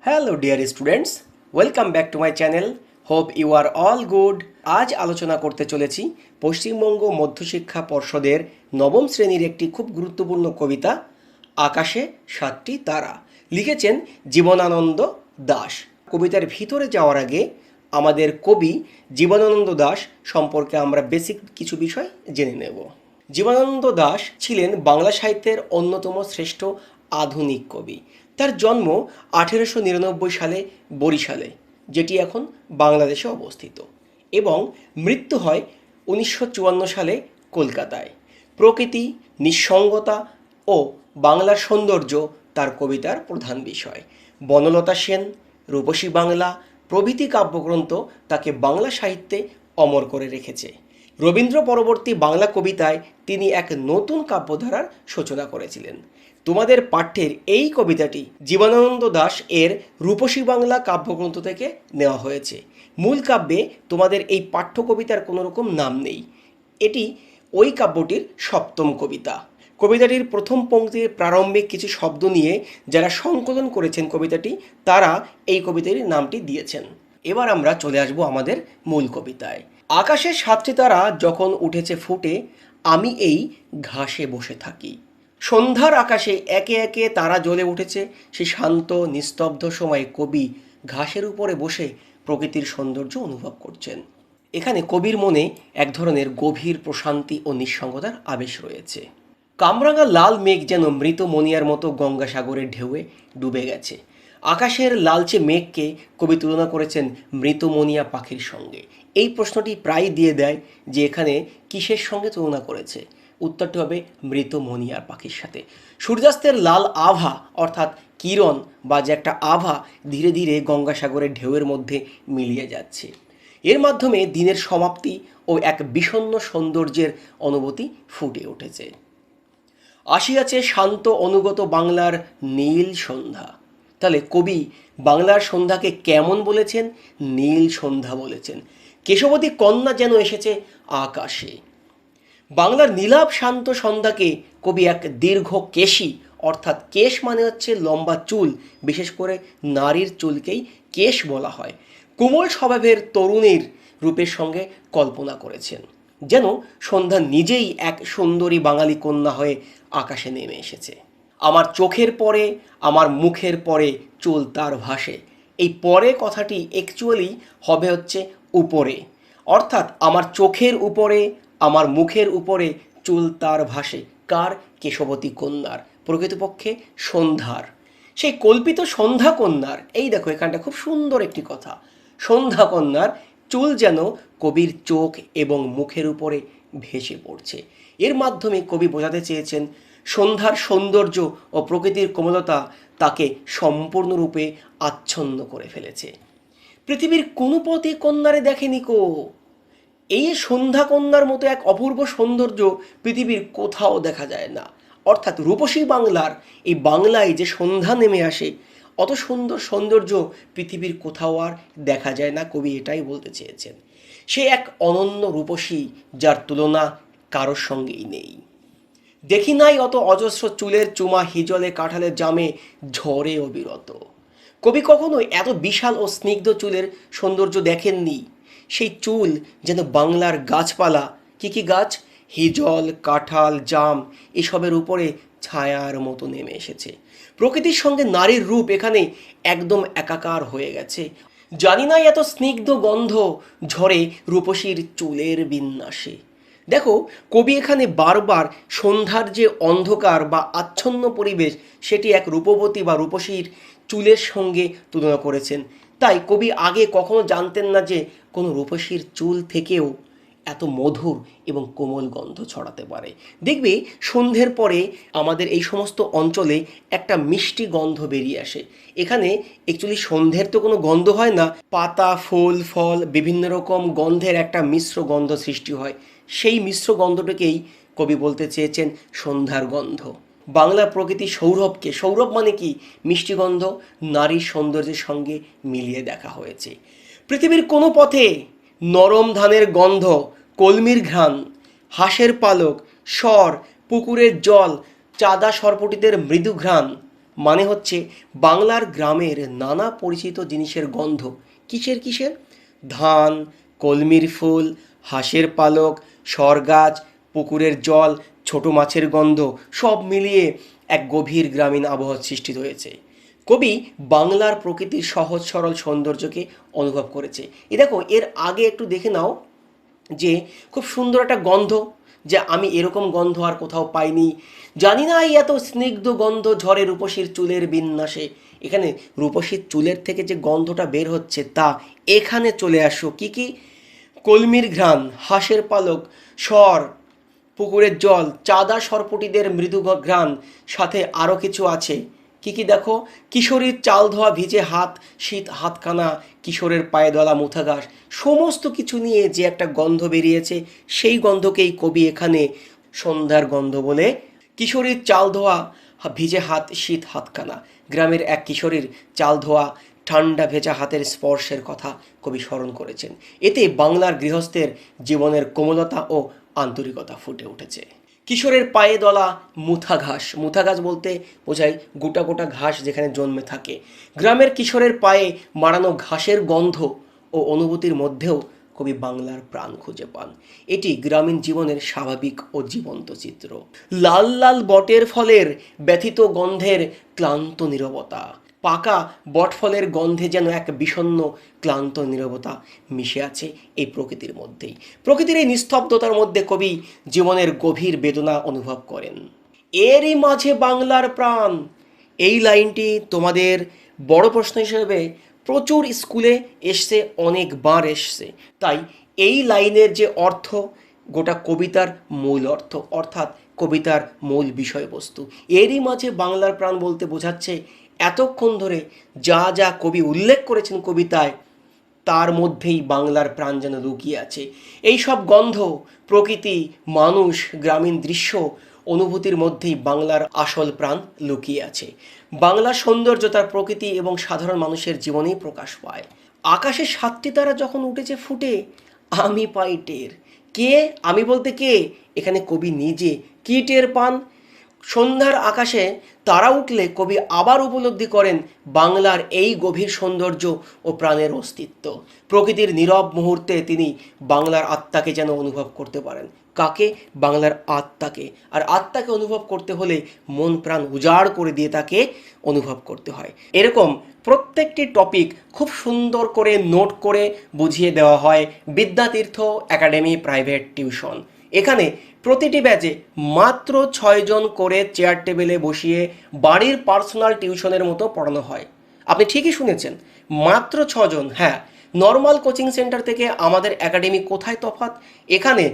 Hello dear students, welcome back to my channel. Hope you are all good. আজ আলোচনা করতে চলেছি পশ্চিমবঙ্গ মধ্যশিক্ষা পর্ষদের নবম শ্রেণীর একটি খুব গুরুত্বপূর্ণ কবিতা, আকাশে সাতটি তারা। লিখেছেন জীবনানন্দ দাশ। কবিতার ভিতরে যাওয়ার আগে আমাদের কবি জীবনানন্দ দাশ সম্পর্কে আমরা বেসিক কিছু বিষয় জেনে নেব। জীবনানন্দ দাশ ছিলেন বাংলা সাহিত্যের অন্যতম শ্রেষ্ঠ আধুনিক কবি। তার জন্ম 1899 সালে বরিশালে, যেটি এখন বাংলাদেশে অবস্থিত, এবং মৃত্যু হয় 1954 সালে কলকাতায়। প্রকৃতি, নিঃসঙ্গতা ও বাংলার সৌন্দর্য তার কবিতার প্রধান বিষয়। বনলতা সেন, রূপসী বাংলা প্রভৃতি কাব্যগ্রন্থ তাকে বাংলা সাহিত্যে অমর করে রেখেছে। রবীন্দ্র পরবর্তী বাংলা কবিতায় তিনি এক নতুন কাব্যধারার সূচনা করেছিলেন। তোমাদের পাঠ্যের এই কবিতাটি জীবনানন্দ দাশ এর রূপসী বাংলা কাব্যগ্রন্থ থেকে নেওয়া হয়েছে। মূল কাব্যে তোমাদের এই পাঠ্য কবিতার কোনো রকম নাম নেই। এটি ওই কাব্যটির সপ্তম কবিতা। কবিতাটির প্রথম পংক্তির প্রারম্ভিক কিছু শব্দ নিয়ে যারা সংকলন করেছেন কবিতাটি, তারা এই কবিতাটির নামটি দিয়েছেন। এবার আমরা চলে আসব আমাদের মূল কবিতায়। আকাশে সাতটি তারা যখন উঠেছে ফুটে, আমি এই ঘাসে বসে থাকি। সন্ধ্যার আকাশে একে একে তারা জ্বলে উঠেছে। সেই শান্ত নিস্তব্ধ সময়ে কবি ঘাসের উপরে বসে প্রকৃতির সৌন্দর্য অনুভব করছেন। এখানে কবির মনে এক ধরনের গভীর প্রশান্তি ও নিঃসঙ্গতার আবেশ রয়েছে। কামরাঙা লাল মেঘ যেন মৃত মনিয়ার মতো গঙ্গাসাগরের ঢেউয়ে ডুবে গেছে। আকাশের লালচে মেঘকে কবি তুলনা করেছেন মৃত মনিয়া পাখির সঙ্গে। এই প্রশ্নটি প্রায় দিয়ে দেয় যে এখানে কিসের সঙ্গে তুলনা করেছে। উত্তরটি হবে মৃত মনিয়ার পাখির সাথে। সূর্যাস্তের লাল আভা অর্থাৎ কিরণ বা যে একটা আভা ধীরে ধীরে গঙ্গাসাগরের ঢেউয়ের মধ্যে মিলিয়ে যাচ্ছে। এর মাধ্যমে দিনের সমাপ্তি ও এক বিষণ্ণ সৌন্দর্যের অনুভূতি ফুটে উঠেছে। আসিয়াছে শান্ত অনুগত বাংলার নীল সন্ধ্যা। তাহলে কবি বাংলার সন্ধ্যাকে কেমন বলেছেন? নীল সন্ধ্যা বলেছেন। কেশবতী কন্যা যেন এসেছে আকাশে। বাংলার নীলাভ শান্ত সন্ধ্যাকে কবি এক দীর্ঘ কেশী, অর্থাৎ কেশ মানে হচ্ছে লম্বা চুল, বিশেষ করে নারীর চুলকেই কেশ বলা হয়, কোমল স্বভাবের তরুণীর রূপের সঙ্গে কল্পনা করেছেন। যেন সন্ধ্যা নিজেই এক সুন্দরী বাঙালি কন্যা হয়ে আকাশে নেমে এসেছে। আমার চোখের পরে, আমার মুখের পরে চুল তার ভাসে। এই পরে কথাটি অ্যাকচুয়ালি হবে হচ্ছে উপরে, অর্থাৎ আমার চোখের উপরে, আমার মুখের উপরে চুল তার ভাসে। কার? কেশবতী কন্যার, প্রকৃতপক্ষে সন্ধ্যার, সেই কল্পিত সন্ধ্যা কন্যার। এই দেখো এখানটা খুব সুন্দর একটি কথা, সন্ধ্যা কন্যার চুল যেন কবির চোখ এবং মুখের উপরে ভেসে পড়ছে। এর মাধ্যমে কবি বোঝাতে চেয়েছেন সন্ধ্যার সৌন্দর্য ও প্রকৃতির কোমলতা তাকে সম্পূর্ণরূপে আচ্ছন্ন করে ফেলেছে। পৃথিবীর কোনো পথে কন্যারে দেখেনি কো। এই সন্ধ্যা কন্যার মতো এক অপূর্ব সৌন্দর্য পৃথিবীর কোথাও দেখা যায় না। অর্থাৎ রূপসী বাংলার এই বাংলায় যে সন্ধ্যা নেমে আসে, অত সুন্দর সৌন্দর্য পৃথিবীর কোথাও আর দেখা যায় না। কবি এটাই বলতে চেয়েছেন। সে এক অনন্য রূপসী যার তুলনা কারোর সঙ্গেই নেই। দেখি নাই অত অজস্র চুলের চুমা হিজলে কাঁঠালের জামে ঝরে অবিরত। কবি কখনোই এত বিশাল ও স্নিগ্ধ চুলের সৌন্দর্য দেখেননি। সেই চুল যেন বাংলার গাছপালা, কি কি গাছ? হিজল, কাঁঠাল, জাম, এসবের উপরে ছায়ার মতো নেমে এসেছে। প্রকৃতির সঙ্গে নারীর রূপ এখানে একদম একাকার হয়ে গেছে। জানি না এত স্নিগ্ধ গন্ধ ঝরে রূপসীর চুলের বিন্যাসে। দেখো কবি এখানে বারবার সন্ধ্যার যে অন্ধকার বা আচ্ছন্ন পরিবেশ, সেটি এক রূপবতী বা রূপসীর চুলের সঙ্গে তুলনা করেছেন। তাই কবি আগে কখনো জানতেন না যে কোনো রূপসীর চুল থেকেও এত মধুর এবং কোমল গন্ধ ছড়াতে পারে। দেখবে সন্ধ্যের পরে আমাদের এই সমস্ত অঞ্চলে একটা মিষ্টি গন্ধ বেরিয়ে আসে। এখানে অ্যাকচুয়ালি সন্ধ্যের তো কোনো গন্ধ হয় না, পাতা, ফুল, ফল বিভিন্ন রকম গন্ধের একটা মিশ্র গন্ধ সৃষ্টি হয়। সেই মিশ্র গন্ধটাকেই কবি বলতে চেয়েছেন সন্ধ্যার গন্ধ। বাংলা প্রকৃতি সৌরভকে, সৌরভ মানে কি? মিষ্টি গন্ধ, নারীর সৌন্দর্যের সঙ্গে মিলিয়ে দেখা হয়েছে। পৃথিবীর কোনো পথে নরম ধানের গন্ধ, কলমির ঘ্রাণ, হাঁসের পালক, স্বর, পুকুরের জল, চাঁদা সরপটিদের মৃদু ঘ্রাণ, মানে হচ্ছে বাংলার গ্রামের নানা পরিচিত জিনিসের গন্ধ। কিসের কিসের? ধান, কলমির ফুল, হাঁসের পালক, সরগাছ, পুকুরের জল, ছোট মাছের গন্ধ, সব মিলিয়ে এক গভীর গ্রামীণ আবহাওয়ার সৃষ্টি হয়েছে। কবি বাংলার প্রকৃতির সহজ সরল সৌন্দর্যকে অনুভব করেছে। দেখো, এর আগে একটু দেখে নাও যে খুব সুন্দর একটা গন্ধ, যে আমি এরকম গন্ধ আর কোথাও পাইনি, জানি না এই এত স্নিগ্ধ গন্ধ ঝরে রূপসীর চুলের বিন্যাসে। এখানে রূপসীর চুলের থেকে যে গন্ধটা বের হচ্ছে তা এখানে চলে আসো। কি কি? কলমির ঘ্রাণ, হাঁসের পালক, স্বর, পুকুরের জল, চাঁদা সরপুটিদের মৃদু ঘ্রাণ, সাথে আরও কিছু আছে। কি কি দেখো? কিশোরীর চাল ধোয়া ভিজে হাত, শীত হাতখানা, কিশোরের পায়ে দলা মুথা ঘাস, সমস্ত কিছু নিয়ে যে একটা গন্ধ বেরিয়েছে, সেই গন্ধকেই কবি এখানে সন্ধ্যার গন্ধ বলে। কিশোরীর চাল ধোয়া ভিজে হাত, শীত হাতখানা, গ্রামের এক কিশোরীর চাল ধোয়া ঠান্ডা ভেজা হাতের স্পর্শের কথা কবি স্মরণ করেছেন। এতে বাংলার গৃহস্থের জীবনের কোমলতা ও আন্তরিকতা ফুটে উঠেছে। কিশোরের পায়ে দলা মুথা ঘাস, মুথা ঘাস বলতে বোঝায় গোটা গোটা ঘাস যেখানে জন্মে থাকে। গ্রামের কিশোরের পায়ে মাড়ানো ঘাসের গন্ধ ও অনুভূতির মধ্যেও কবি বাংলার প্রাণ খুঁজে পান। এটি গ্রামীণ জীবনের স্বাভাবিক ও জীবন্ত চিত্র। লাল লাল বটের ফলের ব্যথিত গন্ধের ক্লান্ত নীরবতা, পাকা বটফলের গন্ধে যেন এক বিষণ্ণ ক্লান্ত নীরবতা মিশে আছে এই প্রকৃতির মধ্যেই। প্রকৃতির এই নিস্তব্ধতার মধ্যে কবি জীবনের গভীর বেদনা অনুভব করেন। এরই মাঝে বাংলার প্রাণ, এই লাইনটি তোমাদের বড় প্রশ্ন হিসেবে প্রচুর স্কুলে এসছে, অনেকবার এসছে। তাই এই লাইনের যে অর্থ, গোটা কবিতার মূল অর্থ, অর্থাৎ কবিতার মূল বিষয়বস্তু। এরই মাঝে বাংলার প্রাণ বলতে বোঝাচ্ছে এতক্ষণ ধরে যা যা কবি উল্লেখ করেছেন কবিতায়, তার মধ্যেই বাংলার প্রাণ যেন লুকিয়ে আছে। এই সব গন্ধ, প্রকৃতি, মানুষ, গ্রামীণ দৃশ্য, অনুভূতির মধ্যেই বাংলার আসল প্রাণ লুকিয়ে আছে। বাংলার সৌন্দর্য তার প্রকৃতি এবং সাধারণ মানুষের জীবনেই প্রকাশ পায়। আকাশে 7টি তারা যখন উঠেছে ফুটে, আমি পাই টের। কে? আমি বলতে কে? এখানে কবি নিজে। কি টের পান? সন্ধ্যার আকাশে তারা উঠলে কবি আবার উপলব্ধি করেন বাংলার এই গভীর সৌন্দর্য ও প্রাণের অস্তিত্ব। প্রকৃতির নীরব মুহূর্তে তিনি বাংলার আত্মাকে যেন অনুভব করতে পারেন। কাকে? বাংলার আত্মাকে। আর আত্মাকে অনুভব করতে হলে মন প্রাণ উজাড় করে দিয়ে তাকে অনুভব করতে হয়। এরকম প্রত্যেকটি টপিক খুব সুন্দর করে নোট করে বুঝিয়ে দেওয়া হয় বিদ্যাতীর্থ একাডেমি প্রাইভেট টিউশন। এখানে প্রতিটি ব্যাচে মাত্র 6 জন করে চেয়ার টেবিলে বসিয়ে বাড়ির পার্সোনাল টিউশনের মতো পড়ানো হয়। আপনি ঠিকই শুনেছেন, মাত্র 6 জন। হ্যাঁ, নর্মাল কোচিং সেন্টার থেকে আমাদের একাডেমি কোথায় তফাৎ? এখানে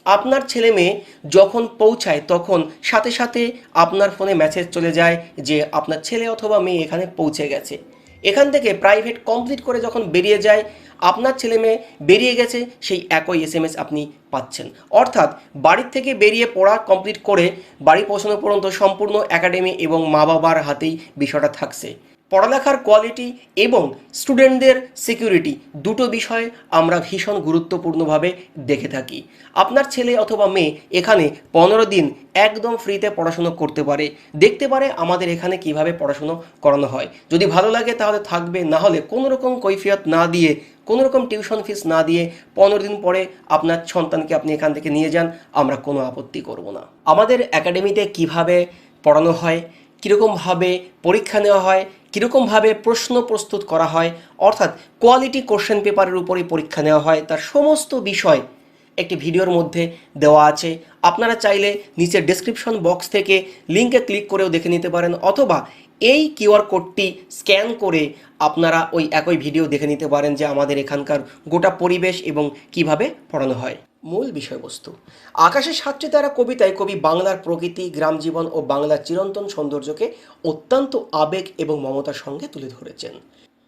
আপনার ছেলে মেয়ে যখন পৌঁছায় তখন সাথে সাথে আপনার ফোনে মেসেজ চলে যায় যে আপনার ছেলে অথবা মেয়ে এখানে পৌঁছে গেছে। এখান থেকে প্রাইভেট কমপ্লিট করে যখন বেরিয়ে যায়, আপনার ছেলে মেয়ে বেরিয়ে গেছে সেই একই SMS আপনি পাচ্ছেন। অর্থাৎ বাড়ির থেকে বেরিয়ে পড়া কমপ্লিট করে বাড়ি পৌঁছানো পর্যন্ত সম্পূর্ণ একাডেমি এবং মা বাবার হাতেই বিষয়টা থাকছে। পড়ালেখার কোয়ালিটি এবং স্টুডেন্টদের সিকিউরিটি, দুটো বিষয় আমরা ভীষণ গুরুত্বপূর্ণভাবে দেখে থাকি। আপনার ছেলে অথবা মেয়ে এখানে 15 দিন একদম ফ্রিতে পড়াশুনো করতে পারে, দেখতে পারে আমাদের এখানে কিভাবে পড়াশুনো করানো হয়। যদি ভালো লাগে তাহলে থাকবে, না হলে কোনো রকম কৈফিয়ত না দিয়ে, কোনো রকম টিউশন ফিস না দিয়ে 15 দিন পরে আপনার সন্তানকে আপনি এখান থেকে নিয়ে যান, আমরা কোনো আপত্তি করব না। আমাদের একাডেমিতে কিভাবে পড়ানো হয়, কীরকমভাবে পরীক্ষা নেওয়া হয়, কীরকমভাবে প্রশ্ন প্রস্তুত করা হয়, অর্থাৎ কোয়ালিটি কোশ্চেন পেপারের উপরেই পরীক্ষা নেওয়া হয়, তার সমস্ত বিষয় একটি ভিডিওর মধ্যে দেওয়া আছে। আপনারা চাইলে নিচের ডেসক্রিপশন বক্স থেকে লিঙ্কে ক্লিক করেও দেখে নিতে পারেন, অথবা এই QR কোডটি স্ক্যান করে আপনারা ওই একই ভিডিও দেখে নিতে পারেন যে আমাদের এখানকার গোটা পরিবেশ এবং কিভাবে পড়ানো হয়। মূল বিষয়বস্তু, আকাশে 7টি তারা কবিতায় কবি বাংলার প্রকৃতি, গ্রাম জীবন ও বাংলার চিরন্তন সৌন্দর্যকে অত্যন্ত আবেগ এবং মমতার সঙ্গে তুলে ধরেছেন।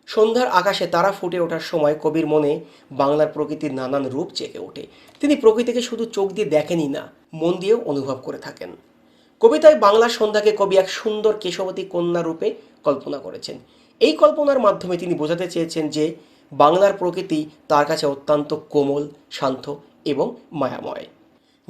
সন্ধ্যার আকাশে তারা ফুটে ওঠার সময় কবির মনে বাংলার প্রকৃতির নানান রূপ জেগে ওঠে। তিনি প্রকৃতিকে শুধু চোখ দিয়ে দেখেনই না, মন দিয়েও অনুভব করে থাকেন। কবিতায় বাংলার সন্ধ্যাকে কবি এক সুন্দর কেশবতী কন্যা রূপে কল্পনা করেছেন। এই কল্পনার মাধ্যমে তিনি বোঝাতে চেয়েছেন যে বাংলার প্রকৃতি তার কাছে অত্যন্ত কোমল, শান্ত এবং মায়াময়।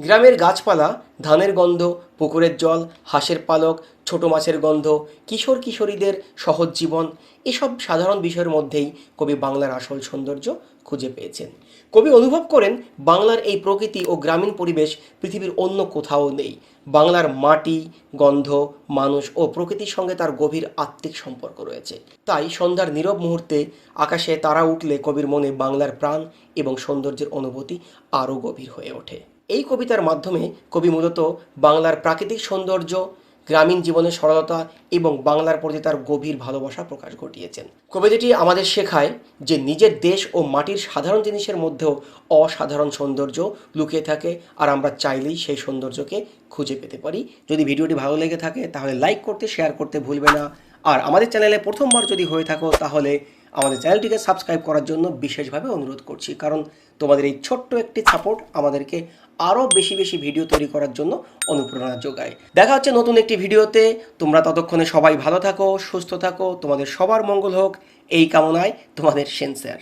গ্রামের গাছপালা, ধানের গন্ধ, পুকুরের জল, হাঁসের পালক, ছোট মাছের গন্ধ, কিশোর কিশোরীদের সহজ জীবন, এসব সাধারণ বিষয়ের মধ্যেই কবি বাংলার আসল সৌন্দর্য খুঁজে পেয়েছেন। কবি অনুভব করেন বাংলার এই প্রকৃতি ও গ্রামীণ পরিবেশ পৃথিবীর অন্য কোথাও নেই। বাংলার মাটি, গন্ধ, মানুষ ও প্রকৃতির সঙ্গে তার গভীর আত্মিক সম্পর্ক রয়েছে। তাই সন্ধ্যার নীরব মুহূর্তে আকাশে তারা উঠলে কবির মনে বাংলার প্রাণ এবং সৌন্দর্যের অনুভূতি আরও গভীর হয়ে ওঠে। এই কবিতার মাধ্যমে কবি মূলত বাংলার প্রাকৃতিক সৌন্দর্য, গ্রামীণ জীবনের সরলতা এবং বাংলার প্রতি তার গভীর ভালোবাসা প্রকাশ ঘটিয়েছেন। কবিতাটি আমাদের শেখায় যে নিজের দেশ ও মাটির সাধারণ জিনিসের মধ্যেও অসাধারণ সৌন্দর্য লুকিয়ে থাকে, আর আমরা চাইলেই সেই সৌন্দর্যকে খুঁজে পেতে পারি। যদি ভিডিওটি ভালো লেগে থাকে তাহলে লাইক করতে, শেয়ার করতে ভুলবে না। আর আমাদের চ্যানেলে প্রথমবার যদি হয়ে থাকো তাহলে আমাদের চ্যানেলটিকে সাবস্ক্রাইব করার জন্য বিশেষভাবে অনুরোধ করছি, কারণ তোমাদের এই ছোট্ট একটি সাপোর্ট আমাদেরকে আরও বেশি বেশি ভিডিও তৈরি করার জন্য অনুপ্রেরণা যোগায়। দেখা হচ্ছে নতুন একটি ভিডিওতে। তোমরা ততক্ষণে সবাই ভালো থাকো, সুস্থ থাকো, তোমাদের সবার মঙ্গল হোক এই কামনায় তোমাদের সেন স্যার।